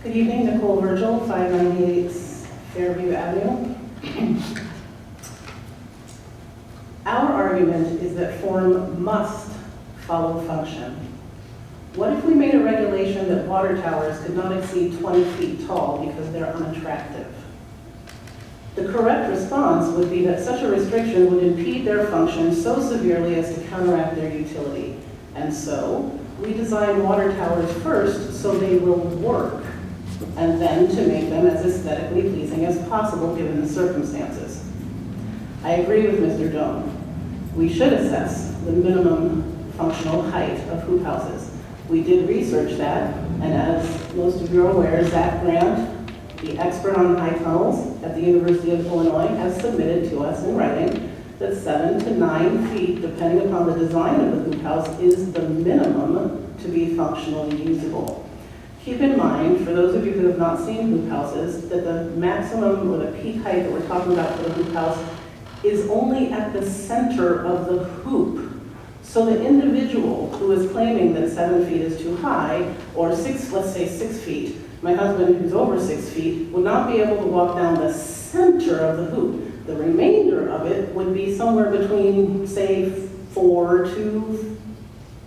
Good evening, Nicole Virgil, 598 Fairview Avenue. Our argument is that form must follow function. What if we made a regulation that water towers could not exceed 20 feet tall because they're unattractive? The correct response would be that such a restriction would impede their function so severely as to counteract their utility. And so, we design water towers first so they will work, and then to make them as aesthetically pleasing as possible given the circumstances. I agree with Mr. Doan. We should assess the minimum functional height of hoop houses. We did research that, and as most of you are aware, Zach Grant, the expert on high tunnels at the University of Illinois, has submitted to us in writing that 7 to 9 feet, depending upon the design of the hoop house, is the minimum to be functionally usable. Keep in mind, for those of you who have not seen hoop houses, that the maximum or the peak height that we're talking about for the hoop house is only at the center of the hoop. So the individual who is claiming that 7 feet is too high, or let's say 6 feet, my husband who's over 6 feet would not be able to walk down the center of the hoop. The remainder of it would be somewhere between, say, 4 to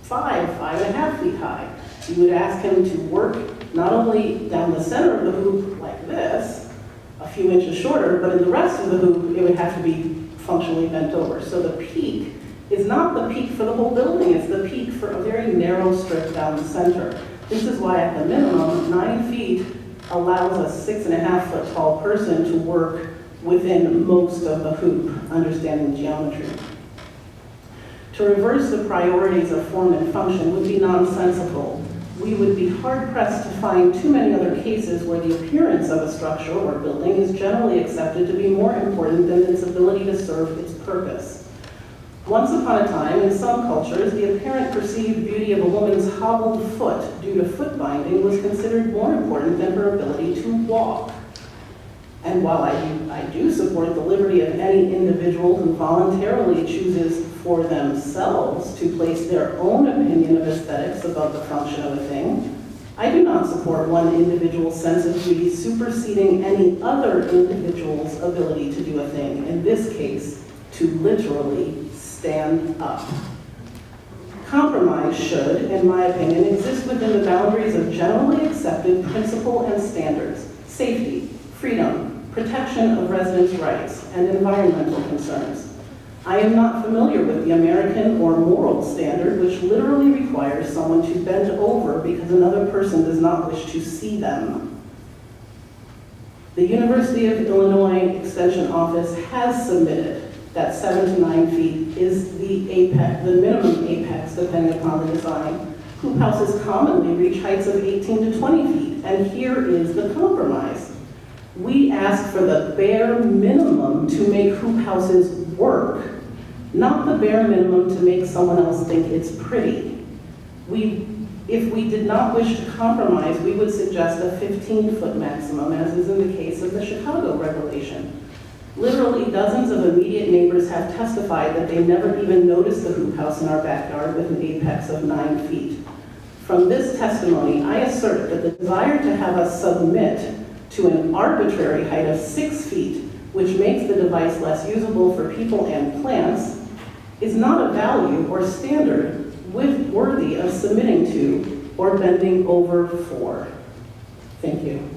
5.5 feet high. You would ask him to work not only down the center of the hoop like this, a few inches shorter, but in the rest of the hoop, it would have to be functionally bent over. So the peak is not the peak for the whole building, it's the peak for a very narrow strip down the center. This is why at the minimum, 9 feet allows a 6.5 foot tall person to work within most of the hoop, understanding geometry. To reverse the priorities of form and function would be nonsensical. We would be hard-pressed to find too many other cases where the appearance of a structure or building is generally accepted to be more important than its ability to serve its purpose. Once upon a time, in some cultures, the apparent perceived beauty of a woman's hobbled foot due to foot binding was considered more important than her ability to walk. And while I do support the liberty of any individual who voluntarily chooses for themselves to place their own opinion of aesthetics above the function of a thing, I do not support one individual's sense of beauty superseding any other individual's ability to do a thing, in this case, to literally stand up. Compromise should, in my opinion, exist within the boundaries of generally accepted principle and standards: safety, freedom, protection of residents' rights, and environmental concerns. I am not familiar with the American or moral standard, which literally requires someone to bend over because another person does not wish to see them. The University of Illinois Extension Office has submitted that 7 to 9 feet is the apex, the minimum apex, depending upon the design. Hoop houses commonly reach heights of 18 to 20 feet, and here is the compromise. We ask for the bare minimum to make hoop houses work, not the bare minimum to make someone else think it's pretty. If we did not wish to compromise, we would suggest a 15-foot maximum, as is in the case of the Chicago regulation. Literally dozens of immediate neighbors have testified that they never even noticed the hoop house in our backyard with an apex of 9 feet. From this testimony, I assert that the desire to have us submit to an arbitrary height of 6 feet, which makes the device less usable for people and plants, is not a value or standard worthy of submitting to or bending over for. Thank you.